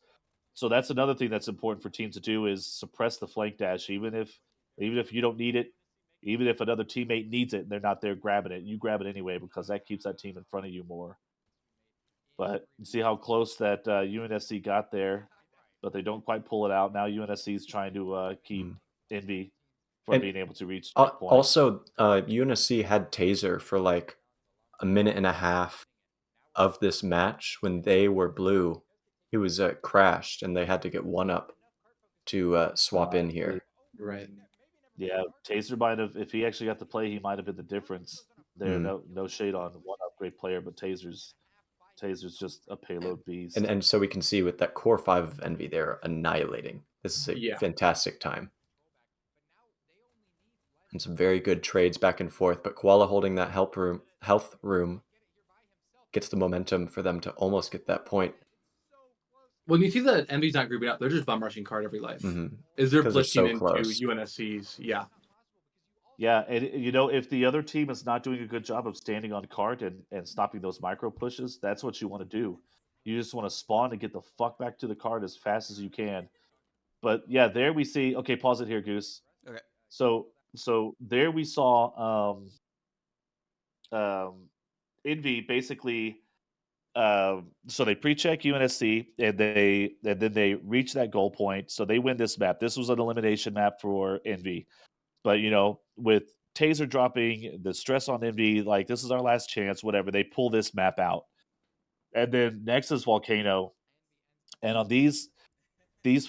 So that's another thing that's important for teams to do is suppress the flank dash, even if you don't need it, even if another teammate needs it and they're not there grabbing it, you grab it anyway because that keeps that team in front of you more. But you see how close that UNSC got there, but they don't quite pull it out. Now UNSC is trying to keep Mm. Envy from And being able to reach checkpoint. Also, UNSC had Taser for like a minute and a half of this match when they were blue. He was crashed, and they had to get one up to swap in here. Right. Yeah, Taser might have. If he actually got to play, he might have been the difference there. Mm. No shade on one upgrade player, but Taser's just a payload beast. And so we can see with that core 5 of Envy, they're annihilating. This is a Yeah. fantastic time. And some very good trades back and forth, but Koala holding that health room gets the momentum for them to almost get that point. When you see that Envy's not grouping up, they're just bum rushing card every life. Mhm. Is they're 'Cause they're so blitzing into close. UNSC's? Yeah. Yeah, and if the other team is not doing a good job of standing on cart and stopping those micro pushes, that's what you want to do. You just want to spawn and get the fuck back to the cart as fast as you can. But yeah, there we see. Okay, pause it here, Goose. Okay. So there we saw Envy basically. So they pre-check UNSC and then they reach that goal point. So they win this map. This was an elimination map for Envy. But with Taser dropping, the stress on Envy, like this is our last chance, whatever, they pull this map out. And then next is Volcano. And on these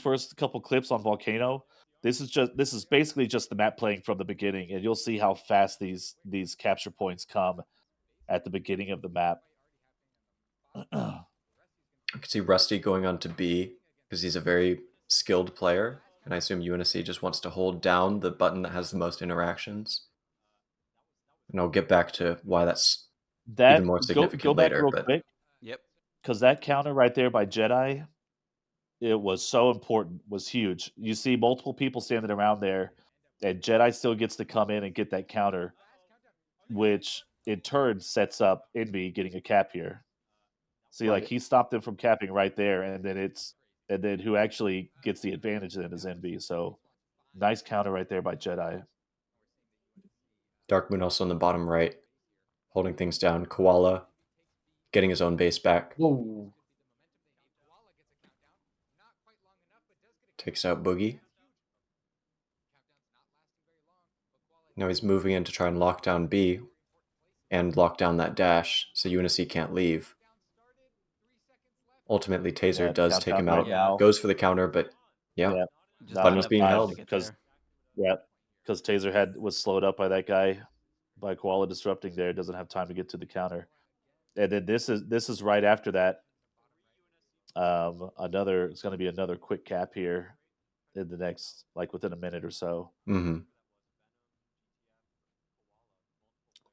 first couple clips on Volcano, this is basically just the map playing from the beginning, and you'll see how fast these capture points come at the beginning of the map. I can see Rusty going on to B because he's a very skilled player, and I assume UNSC just wants to hold down the button that has the most interactions. And I'll get back to why that's even more significant go back later. real But quick, Yep. because that counter right there by Jedi, it was so important, was huge. You see multiple people standing around there, and Jedi still gets to come in and get that counter, which in turn sets up Envy getting a cap here. See, like Right. he stopped them from capping right there, and then who actually gets the advantage then is Envy. So nice counter right there by Jedi. Dark Moon also on the bottom right, holding things down. Koala getting his own base back. Whoa. Takes out Boogie. Now he's moving in to try and lock down B and lock down that dash so UNSC can't leave. Ultimately, Taser Yeah, does take him countdown out, right now. goes for the counter, but yeah, Yeah. Just No, button's enough being time held. to get 'cause- there. because Taser was slowed up by that guy by Koala disrupting there. Doesn't have time to get to the counter. And then this is right after that. It's going to be another quick cap here in the next, like within a minute or so. Mm-hmm.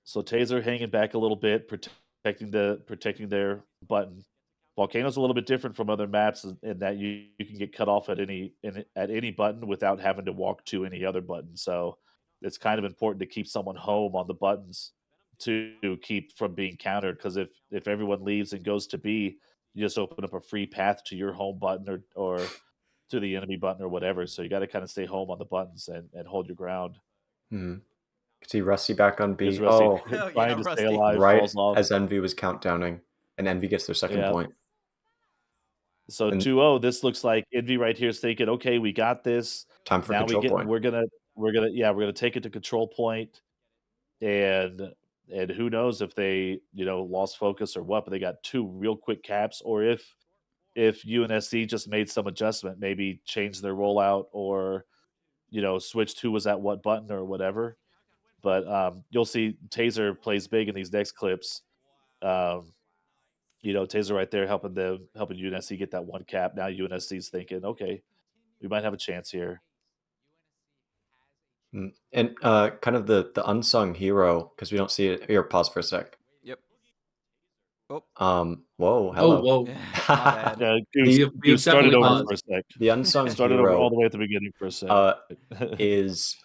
So Taser hanging back a little bit, protecting their button. Volcano's a little bit different from other maps in that you can get cut off at any button without having to walk to any other button. So it's kind of important to keep someone home on the buttons to keep from being countered. Because if everyone leaves and goes to B, you just open up a free path to your home button or to the enemy button or whatever. So you got to kind of stay home on the buttons and hold your ground. Mm-hmm. See Rusty back on B. Here's Rusty Oh, Oh, trying yeah, to Rusty. stay alive, right falls off. as Envy was countdowning, and Envy gets their second Yeah. point. So And- 2-0, this looks like Envy right here is thinking, okay, we got this. Time for Now control point. we're gonna take it to control point, and who knows if they lost focus or what, but they got two real quick caps, or if UNSC just made some adjustment, maybe changed their rollout or switched who was at what button or whatever. But you'll see Taser plays big in these next clips. Taser right there helping UNSC get that one cap. Now UNSC's thinking, okay, we might have a chance here. And kind of the unsung hero, because we don't see it here. Pause for a sec. Yep. Oh, Whoa, hello. whoa. my bad. Goose We've started definitely over paused. for a sec. The unsung Started over all hero the way at the beginning for a sec. is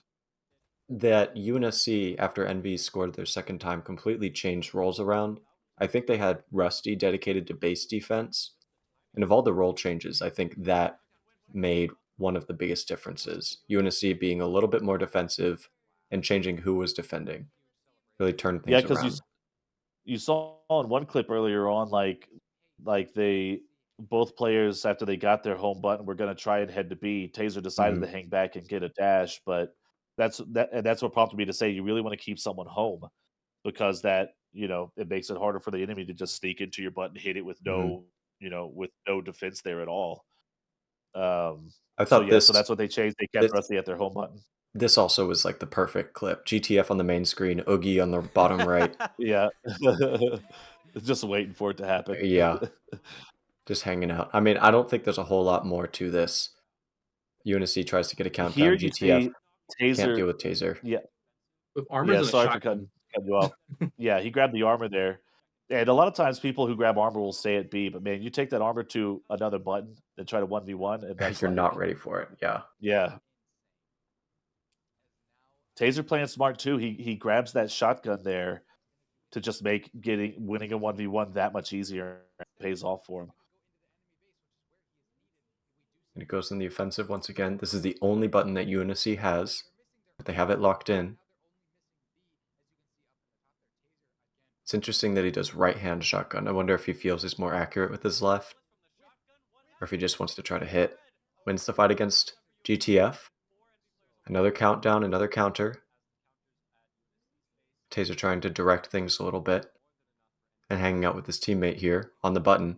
that UNSC, after Envy scored their second time, completely changed roles around. I think they had Rusty dedicated to base defense. And of all the role changes, I think that made one of the biggest differences. UNSC being a little bit more defensive and changing who was defending. Really turned things because around. you saw in one clip earlier on, like they both players after they got their home button were going to try and head to B. Taser decided Mhm. to hang back and get a dash, but that's what prompted me to say you really want to keep someone home because that it makes it harder for the enemy to just sneak into your button, hit it with no with no defense there at all. I So thought yeah, so that's what they changed. They kept this- Rusty at their home button. This also was like the perfect clip. GTF on the main screen, Oogie on the bottom right. Yeah, just waiting for it to happen. Yeah. Just hanging out. I mean, I don't think there's a whole lot more to this. UNSC tries to get a countdown. Here you GTF see can't deal Taser. with Taser. Yeah, With armors yeah. and a Sorry for shotgun. cutting you off. Yeah, he grabbed the armor there, and a lot of times people who grab armor will stay at B. But man, you take that armor to another button and try to 1v1, and that's You're like, not ready for it. Yeah. yeah. Taser playing smart too. He grabs that shotgun there to just make winning a 1v1 that much easier. It pays off for him. And it goes in the offensive once again. This is the only button that UNSC has, but they have it locked in. It's interesting that he does right-hand shotgun. I wonder if he feels he's more accurate with his left, or if he just wants to try to hit. Wins the fight against GTF. Another countdown, another counter. Taser trying to direct things a little bit and hanging out with his teammate here on the button.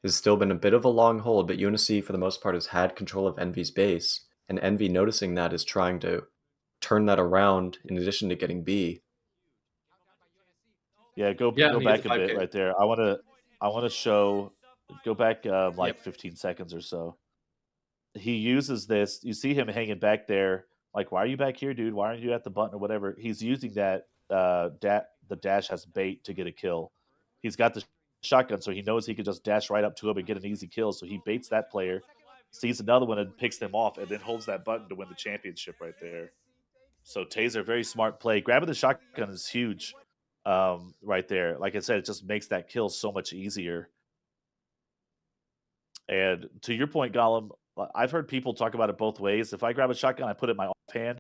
It's still been a bit of a long hold, but UNSC for the most part has had control of Envy's base, and Envy noticing that is trying to turn that around in addition to getting B. Yeah, go he back gets a a bit 5K. right there. I want to show. Go back like 15 seconds or so. He uses this. You see him hanging back there. Like, why are you back here, dude? Why aren't you at the button or whatever? He's using that. The dash has bait to get a kill. He's got the shotgun, so he knows he can just dash right up to him and get an easy kill. So he baits that player, sees another one and picks them off, and then holds that button to win the championship right there. So Taser, very smart play. Grabbing the shotgun is huge. Right there. Like I said, it just makes that kill so much easier. And to your point, Gollum, I've heard people talk about it both ways. If I grab a shotgun, I put it in my offhand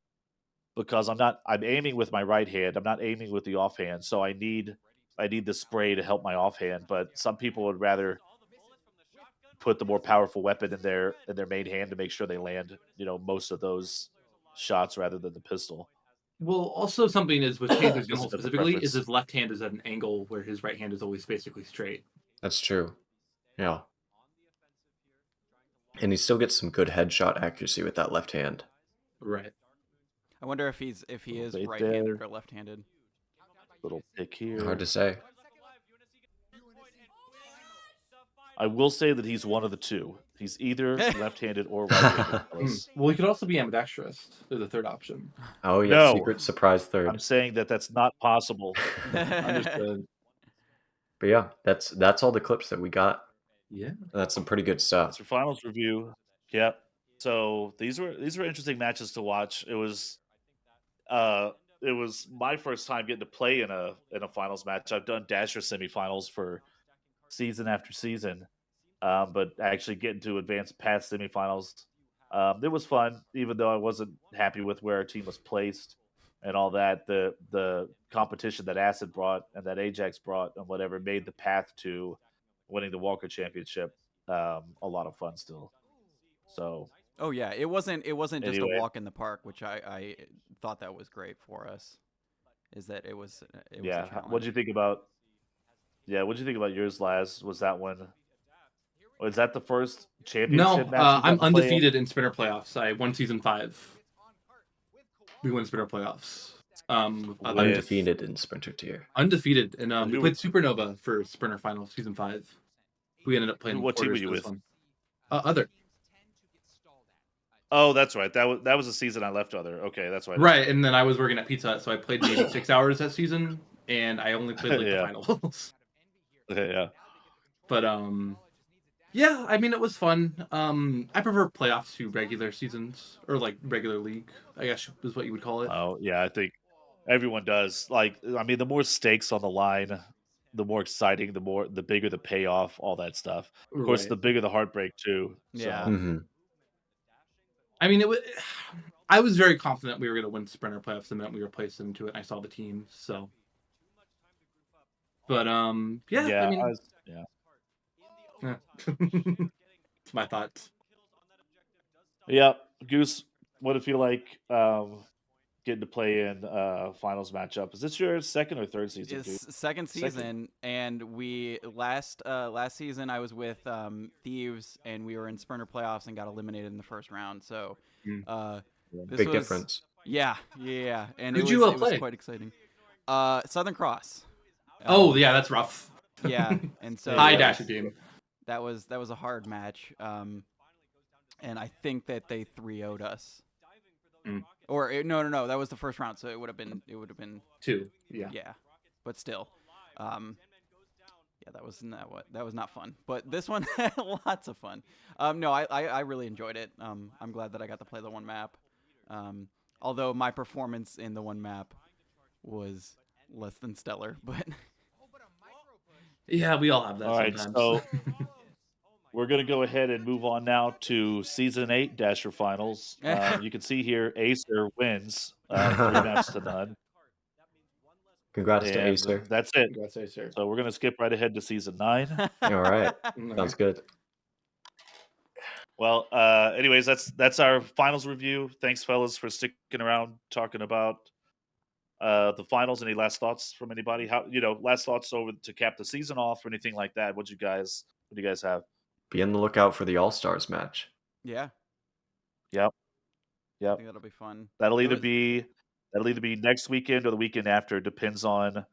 because I'm aiming with my right hand. I'm not aiming with the offhand. So I need the spray to help my offhand. But some people would rather put the more powerful weapon in their main hand to make sure they land, most of those shots rather than the pistol. Well, also something is with Taser's Just gunhole a different specifically is preference. his left hand is at an angle where his right hand is always basically straight. That's true. Yeah. And he still gets some good headshot accuracy with that left hand. Right. I wonder if he Little is bait right-handed there. or left-handed. Little pick here. Hard to say. I will say that he's one of the two. He's either left-handed or right-handed. fellas. Well, he could also be ambidextrous. There's a third option. Oh yeah, No. secret surprise third. I'm saying that that's not possible. Understood. But yeah, that's all the clips that we got. Yeah. That's some pretty good That's stuff. your finals review. Yep. So these were interesting matches to watch. It was my first time getting to play in a finals match. I've done Dasher semifinals for season after season, but actually getting to advance past semifinals, it was fun. Even though I wasn't happy with where our team was placed and all that, the competition that Acid brought and that Ajax brought and whatever made the path to winning the Walker Championship a lot of fun still. So Oh yeah, it wasn't just Anyway. a walk in the park, which I thought that was great for us. Is that it was a yeah, challenge. what'd you think about? Yeah, what'd you think about yours, Laz? Was that one? Was that the first championship No, match? you got I'm to play in? undefeated in Spinner playoffs. I won season 5. We won Spinner playoffs. With other- Undefeated in Sprinter tier. undefeated, and we Who- played Supernova for Sprinter Finals season 5. We ended up playing. What team were quarters you for this with? one. Other. Oh, that's right. That was the season I left other. Okay, that's right. Right, and then I was working at Pizza Hut, so I played maybe 6 hours that season, and I only played like Yeah. the finals. Yeah. But yeah, I mean it was fun. I prefer playoffs to regular seasons or like regular league, I guess is what you would call it. Oh, yeah. I think everyone does. Like, I mean, the more stakes on the line, the more exciting. The bigger the payoff. All that stuff. Of course, Right. the bigger the heartbreak too. Yeah. So, Mm-hmm. I mean, I was very confident we were going to win Sprinter playoffs the minute we replaced them to it. And I saw the team, so. But yeah, yeah. I mean, yeah. it's my thoughts. Yeah. Goose, what did it feel like getting to play in finals matchup? Is this your second or third season? Goose? It's second season, and we last season I was with Thieves, and we were in Sprinter playoffs and got eliminated in the first round. So, this Big was, difference. Yeah, and Who'd it you was play? quite exciting. Southern Cross. Oh yeah, that's rough. Yeah, and so Hi, Yeah. Dasher game. that was a hard match. And I think that they 3-0'd us. Mm. Or no, that was the first round, so it would have been 2. Yeah. yeah, but still, yeah, that was not fun. But this one, lots of fun. No, I really enjoyed it. I'm glad that I got to play the one map. Although my performance in the one map was less than stellar, but Yeah, we all have that All right, sometimes. so we're going to go ahead and move on now to Season 8 Dasher Finals. You can see here Acer wins 3 maps to none. Congrats to And Acer. that's it. Congrats, Acer. So we're going to skip right ahead to Season 9. All right. Okay. Sounds good. Well, anyways, that's our finals review. Thanks, fellas, for sticking around talking about the finals. Any last thoughts from anybody? How last thoughts over to cap the season off or anything like that? What do you guys have? Be on the lookout for the All-Stars match. yeah, Yep. I think that'll be fun. That'll It either was- be next weekend or the weekend after. Depends on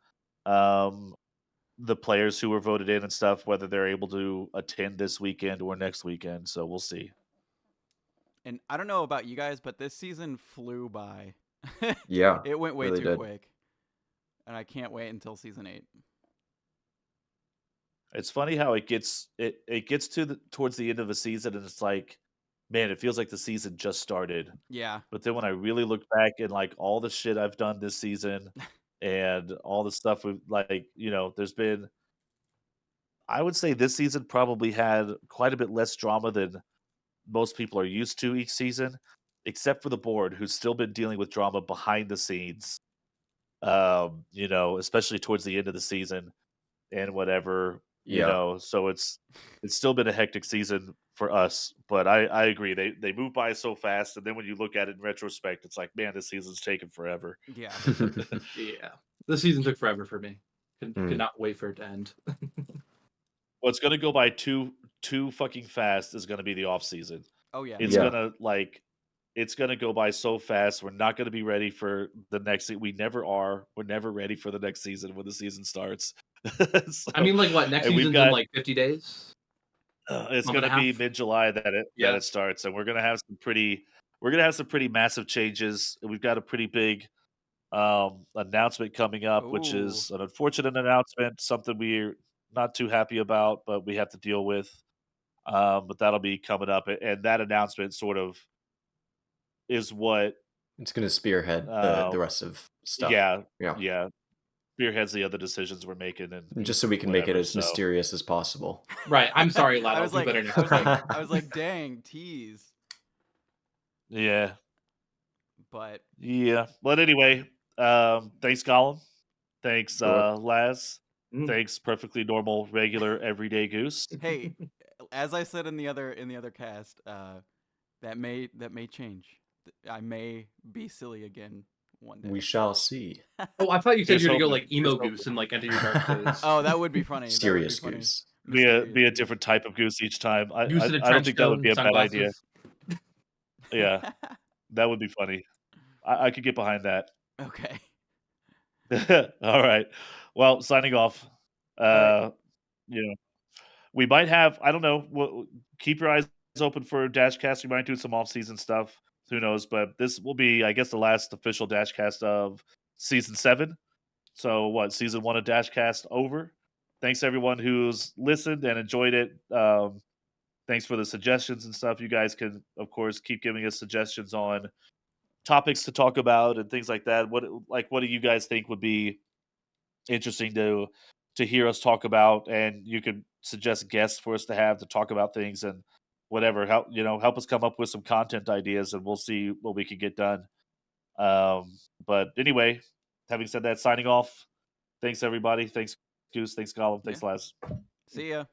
the players who were voted in and stuff, whether they're able to attend this weekend or next weekend. So we'll see. And I don't know about you guys, but this season flew by. Yeah. It went way really too did. quick, and I can't wait until season 8. It's funny how it gets towards the end of the season, and it's like, man, it feels like the season just started. Yeah, But then when I really look back and like all the shit I've done this season and all the stuff we've there's been, I would say this season probably had quite a bit less drama than most people are used to each season, except for the board, who's still been dealing with drama behind the scenes. Especially towards the end of the season and whatever. Yeah. So it's still been a hectic season for us, but I agree they move by so fast, and then when you look at it in retrospect, it's like, man, this season's taken forever. yeah. Yeah. The season took forever for me. Could Mm. not wait for it to end. Well, it's going to go by too too fucking fast is going to be the off season. Oh yeah. It's Yeah. gonna it's gonna go by so fast. We're not gonna be ready for the next. We never are. We're never ready for the next season when the season starts. I mean, like what? Next and we've season's in got like 50 days. it's Month and a gonna be half? mid-July that Yeah. it starts, and we're gonna have some pretty massive changes. We've got a pretty big announcement coming up, which Ooh. is an unfortunate announcement, something we're not too happy about, but we have to deal with. But that'll be coming up, and that announcement sort of is what It's going to spearhead the rest of stuff. yeah, Yeah. yeah, spearheads the other decisions we're making, and Just so we can make it whatever, as so. mysterious as possible. Right. I'm sorry, lad. I I'll was do like, better next I was time. like, I was like, dang, tease. Yeah, But yeah. But anyway, thanks, Gollum. Thanks, Sure. Laz. Mm. Thanks, perfectly normal, regular, everyday Goose. hey, as I said in the other cast, that may change. I may be silly again one day. We shall see. Oh, I thought you said Here's you were gonna go hoping. like emo Here's goose and like enter your dark phase. Oh, that would be funny. Mysterious that would be goose. funny. Be a Mysterious. different type of goose each time. I Goose in a don't trench think that would coat be a and bad idea. sunglasses. Yeah, that would be funny. I could get behind that. Okay. All right. Well, signing off. right. You know, we might have. I don't know. Keep your eyes open for DashCast. We might do some off-season stuff. Who knows? But this will be, I guess, the last official DashCast of season 7. So what? Season 1 of DashCast over. Thanks everyone who's listened and enjoyed it. Thanks for the suggestions and stuff. You guys can, of course, keep giving us suggestions on topics to talk about and things like that. What do you guys think would be interesting to hear us talk about? And you could suggest guests for us to have to talk about things and whatever. Help us come up with some content ideas, and we'll see what we can get done. But anyway, having said that, signing off. Thanks everybody. Thanks Goose. Thanks Gollum. Thanks Laz. See ya.